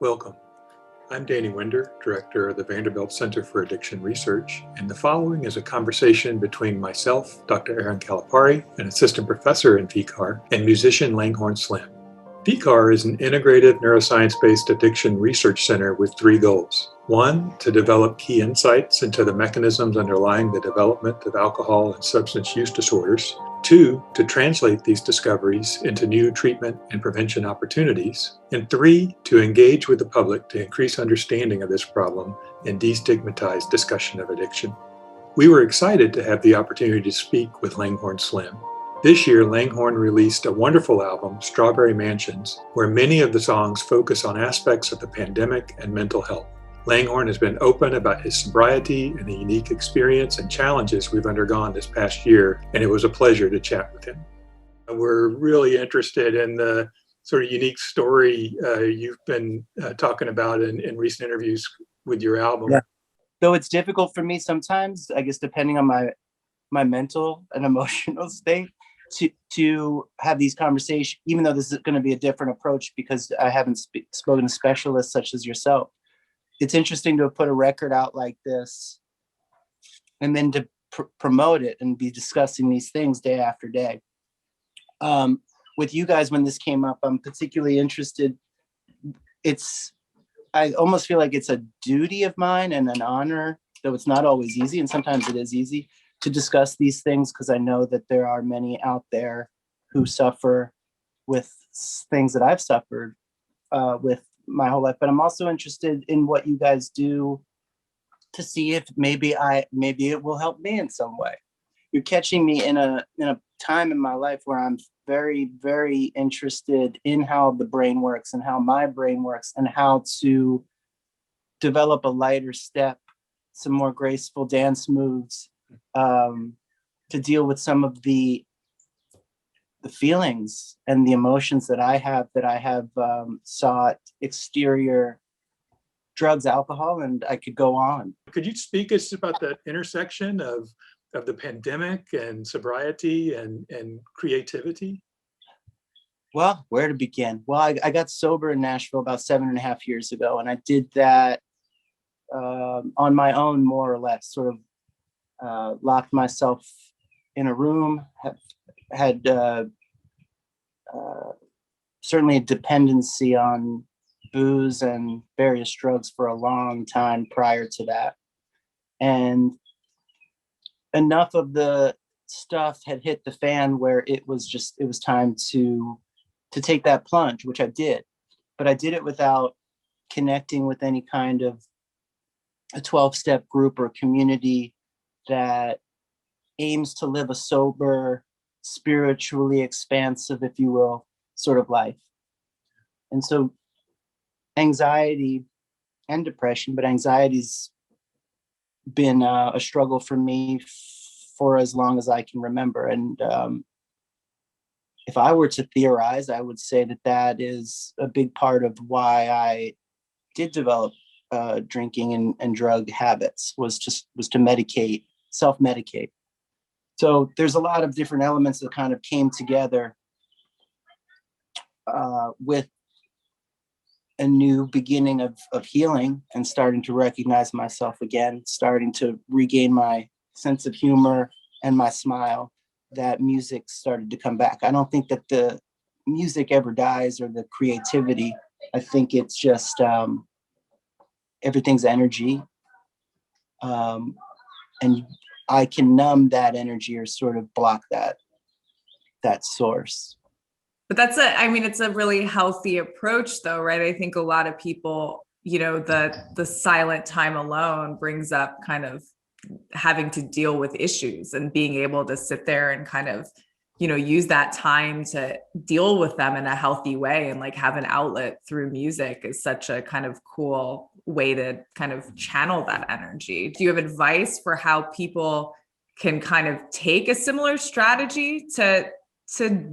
Welcome. I'm Danny Winder, Director of the Vanderbilt Center for Addiction Research, and the following is a conversation between myself, Dr. Erin Calipari, an assistant professor in VCAR, and musician Langhorne Slim. VCAR is an integrated neuroscience-based addiction research center with three goals. One, to develop key insights into the mechanisms underlying the development of alcohol and substance use disorders. Two, to translate these discoveries into new treatment and prevention opportunities. And three, to engage with the public to increase understanding of this problem and destigmatize discussion of addiction. We were excited to have the opportunity to speak with Langhorne Slim. This year, Langhorne released a wonderful album, Strawberry Mansions, where many of the songs focus on aspects of the pandemic and mental health. Langhorne has been open about his sobriety and the unique experience and challenges we've undergone this past year, and it was a pleasure to chat with him. We're really interested in the sort of unique story you've been talking about in recent interviews with your album. Yeah. Though it's difficult for me sometimes, I guess, depending on my mental and emotional state, to have these conversations, even though this is going to be a different approach because I haven't spoken to specialists such as yourself. It's interesting to put a record out like this and then to promote it and be discussing these things day after day. With you guys, when this came up, I'm particularly interested. I almost feel like it's a duty of mine and an honor, though it's not always easy, and sometimes it is easy, to discuss these things because I know that there are many out there who suffer with things that I've suffered with my whole life. But I'm also interested in what you guys do to see if maybe it will help me in some way. You're catching me in a time in my life where I'm very, very interested in how the brain works and how my brain works and how to develop a lighter step, some more graceful dance moves, to deal with some of the feelings and the emotions that I have sought exterior drugs, alcohol, and I could go on. Could you speak us about the intersection of the pandemic and sobriety and creativity? Well, where to begin? Well, I got sober in Nashville about 7.5 years ago, and I did that on my own, more or less, sort of locked myself in a room, had certainly a dependency on booze and various drugs for a long time prior to that. And enough of the stuff had hit the fan where it was time to take that plunge, which I did. But I did it without connecting with any kind of a 12-step group or community that aims to live a sober, spiritually expansive, if you will, sort of life. And so anxiety and depression, but anxiety's been a struggle for me for as long as I can remember. And if I were to theorize, I would say that is a big part of why I did develop drinking and drug habits, was to medicate, self-medicate. So there's a lot of different elements that kind of came together with a new beginning of healing and starting to recognize myself again, starting to regain my sense of humor and my smile. That music started to come back. I don't think that the music ever dies or the creativity. I think it's just everything's energy. And I can numb that energy or sort of block that source. But it's a really healthy approach though, right? I think a lot of people, the silent time alone brings up kind of having to deal with issues, and being able to sit there and kind of, use that time to deal with them in a healthy way and like have an outlet through music is such a kind of cool way to kind of channel that energy. Do you have advice for how people can kind of take a similar strategy to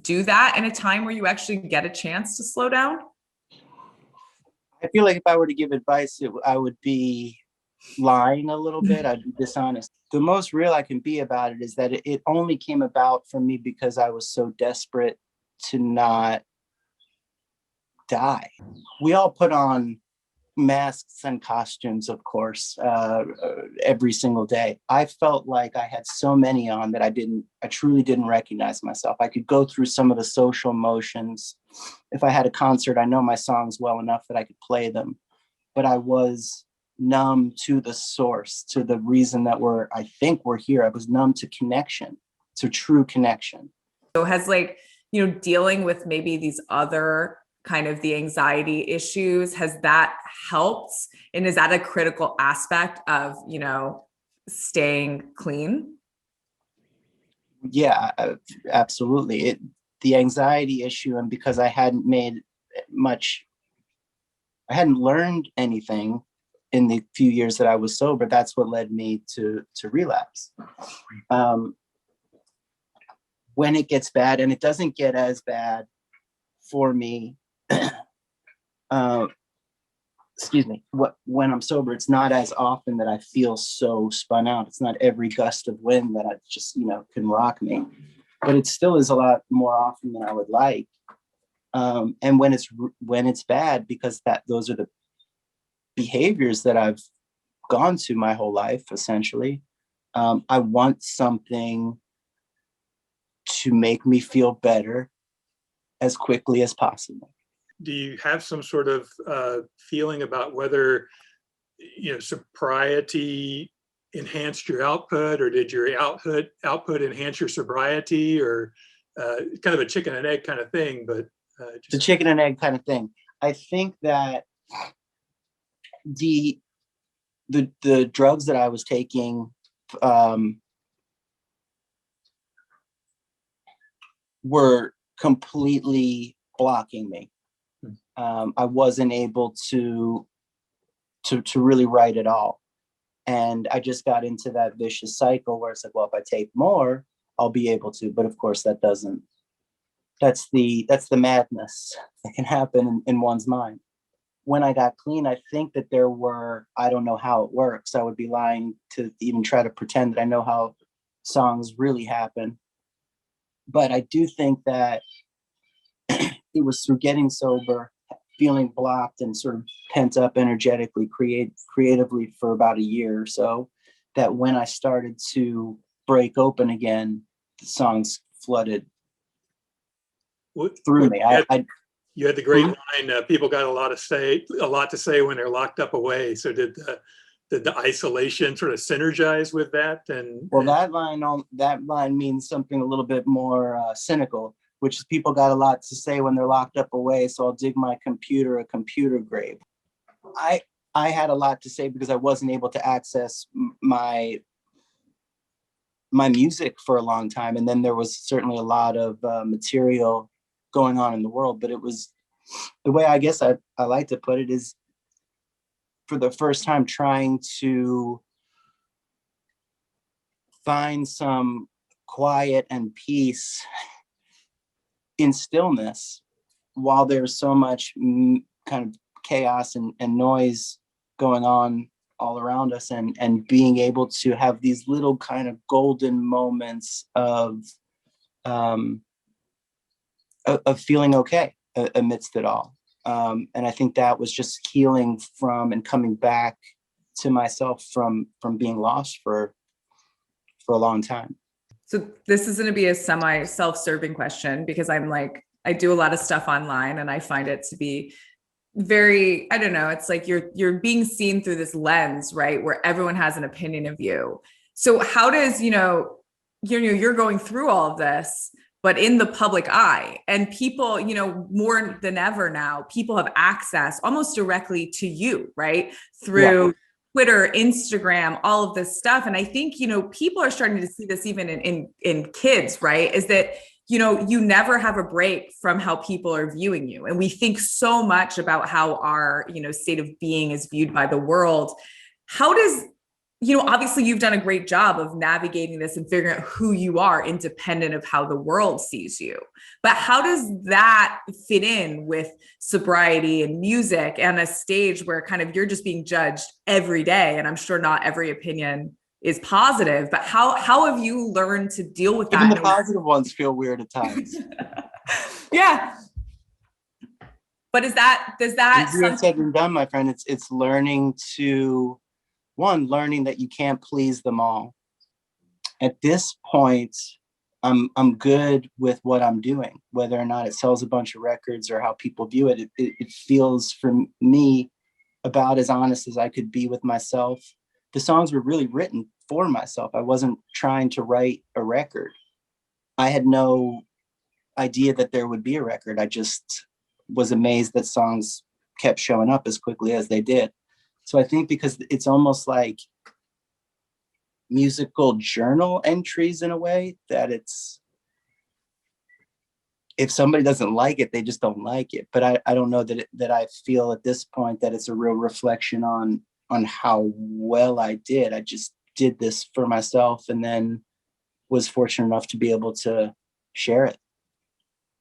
do that in a time where you actually get a chance to slow down? I feel like if I were to give advice, I would be lying a little bit. I'd be dishonest. The most real I can be about it is that it only came about for me because I was so desperate to not die. We all put on masks and costumes, of course, every single day. I felt like I had so many on that I truly didn't recognize myself. I could go through some of the social motions. If I had a concert, I know my songs well enough that I could play them, but I was numb to the source, to the reason that I think we're here. I was numb to connection, to true connection. So has like, dealing with maybe these other kind of the anxiety issues, has that helped? And is that a critical aspect of, staying clean? Yeah, absolutely. The anxiety issue, and because I hadn't learned anything in the few years that I was sober, that's what led me to relapse. When it gets bad, and it doesn't get as bad for me, when I'm sober, it's not as often that I feel so spun out. It's not every gust of wind that I just, can rock me, but it still is a lot more often than I would like. And when it's bad, because those are the behaviors that I've gone to my whole life, essentially, I want something to make me feel better as quickly as possible. Do you have some sort of feeling about whether, sobriety enhanced your output, or did your output enhance your sobriety, or kind of a chicken and egg kind of thing? But the chicken and egg kind of thing. I think that the drugs that I was taking were completely blocking me. I wasn't able to really write at all. And I just got into that vicious cycle where it's like, well, if I take more, I'll be able to. But of course that's the madness that can happen in one's mind. When I got clean, I think that I don't know how it works. I would be lying to even try to pretend that I know how songs really happen. But I do think that it was through getting sober, feeling blocked and sort of pent up energetically, creatively for about a year or so, that when I started to break open again, the songs flooded through me. You had the great line, people got a lot to say when they're locked up away. So did the isolation sort of synergize with that? That line means something a little bit more cynical, which is people got a lot to say when they're locked up away, so I'll dig my computer a computer grave. I had a lot to say because I wasn't able to access my music for a long time. And then there was certainly a lot of material going on in the world, but it was the way I guess I like to put it is, for the first time, trying to find some quiet and peace in stillness while there's so much kind of chaos and noise going on all around us, and being able to have these little kind of golden moments of feeling okay amidst it all. And I think that was just healing from and coming back to myself from being lost for a long time. So this is going to be a semi self-serving question, because I do a lot of stuff online and I find it to be very, I don't know, it's like you're being seen through this lens, right? Where everyone has an opinion of you. So how does, you're going through all of this, but in the public eye, and people, more than ever now, people have access almost directly to you, right? Through Twitter, Instagram, all of this stuff. And I think, people are starting to see this even in kids, right? Is that, you never have a break from how people are viewing you. And we think so much about how our, state of being is viewed by the world. How does, obviously you've done a great job of navigating this and figuring out who you are independent of how the world sees you. But how does that fit in with sobriety and music and a stage where kind of you're just being judged every day? And I'm sure not every opinion is positive, but how have you learned to deal with that? Even the positive ones feel weird at times. Yeah. But does that Easier said than done, my friend. It's learning learning that you can't please them all. At this point, I'm good with what I'm doing, whether or not it sells a bunch of records or how people view it. It feels for me about as honest as I could be with myself. The songs were really written for myself. I wasn't trying to write a record. I had no idea that there would be a record. I just was amazed that songs kept showing up as quickly as they did. So I think because it's almost like musical journal entries in a way, that it's, if somebody doesn't like it, they just don't like it. But I don't know that I feel at this point that it's a real reflection on how well I did. I just did this for myself and then was fortunate enough to be able to share it.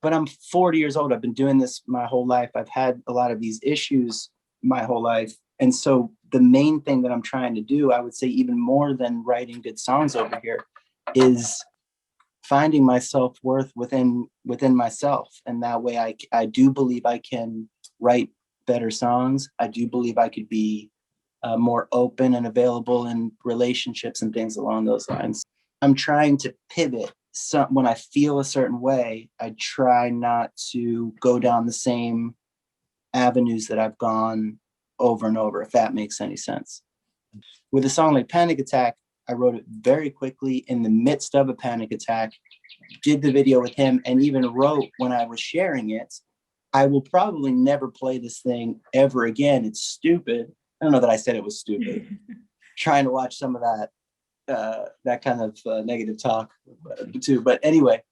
But I'm 40 years old. I've been doing this my whole life. I've had a lot of these issues my whole life. And so the main thing that I'm trying to do, I would say even more than writing good songs over here, is finding my self-worth within myself. And that way I do believe I can write better songs. I do believe I could be more open and available in relationships and things along those lines. I'm trying to pivot. So when I feel a certain way, I try not to go down the same avenues that I've gone over and over, if that makes any sense. With a song like Panic Attack, I wrote it very quickly in the midst of a panic attack, did the video with him, and even wrote when I was sharing it, I will probably never play this thing ever again. It's stupid. I don't know that I said it was stupid. Trying to watch some of that kind of negative talk too. But anyway,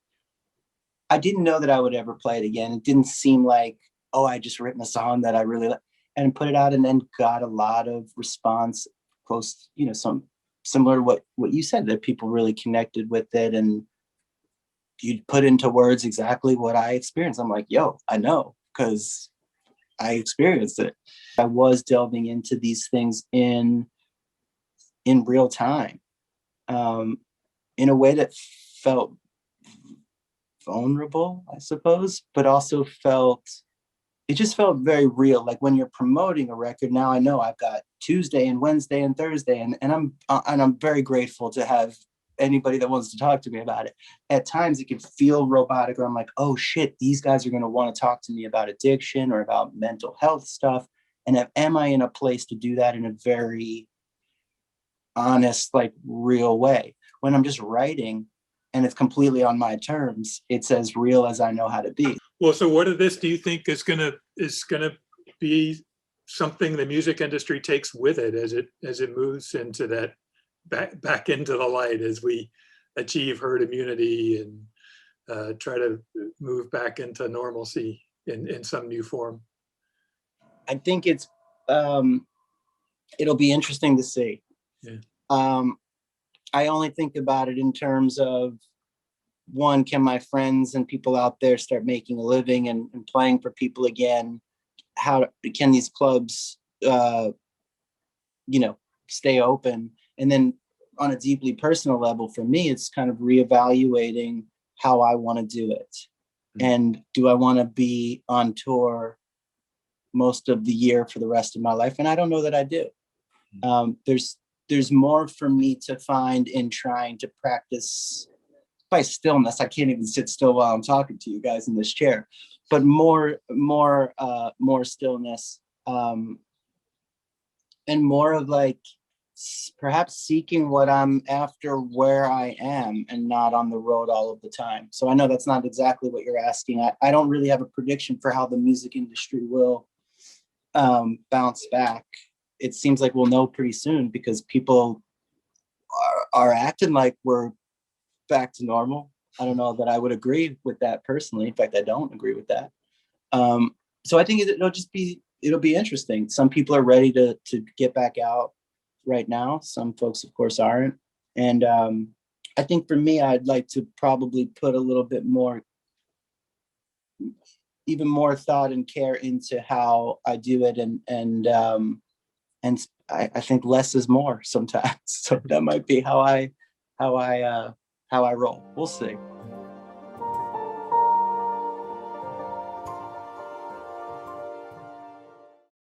I didn't know that I would ever play it again. It didn't seem like, oh, I just written a song that I really like and put it out, and then got a lot of response close, some similar to what you said, that people really connected with it. And you put into words exactly what I experienced. I'm like, yo, I know, because I experienced it. I was delving into these things in real time, in a way that felt vulnerable, I suppose, but also it just felt very real. Like when you're promoting a record, now I know I've got Tuesday and Wednesday and Thursday, and I'm very grateful to have anybody that wants to talk to me about it. At times it can feel robotic, or I'm like, oh shit, these guys are going to want to talk to me about addiction or about mental health stuff. And am I in a place to do that in a very honest, like real way? When I'm just writing and it's completely on my terms, it's as real as I know how to be. Well, so what of this do you think is gonna be something the music industry takes with it as it moves into that back into the light, as we achieve herd immunity and try to move back into normalcy in some new form? I think it's it'll be interesting to see. Yeah. I only think about it in terms of, one, can my friends and people out there start making a living and playing for people again? How can these clubs, stay open? And then on a deeply personal level, for me, it's kind of reevaluating how I want to do it. Mm-hmm. And do I want to be on tour most of the year for the rest of my life? And I don't know that I do. Mm-hmm. There's more for me to find in trying to practice by stillness. I can't even sit still while I'm talking to you guys in this chair, but more stillness, and more of like perhaps seeking what I'm after where I am and not on the road all of the time. So I know that's not exactly what you're asking. I don't really have a prediction for how the music industry will bounce back. It seems like we'll know pretty soon, because people are acting like we're back to normal. I don't know that I would agree with that personally. In fact, I don't agree with that. So I think it'll be interesting. Some people are ready to get back out right now. Some folks, of course, aren't. And I think for me, I'd like to probably put a little bit more, even more thought and care into how I do it. And I think less is more sometimes. So that might be how I roll. We'll see.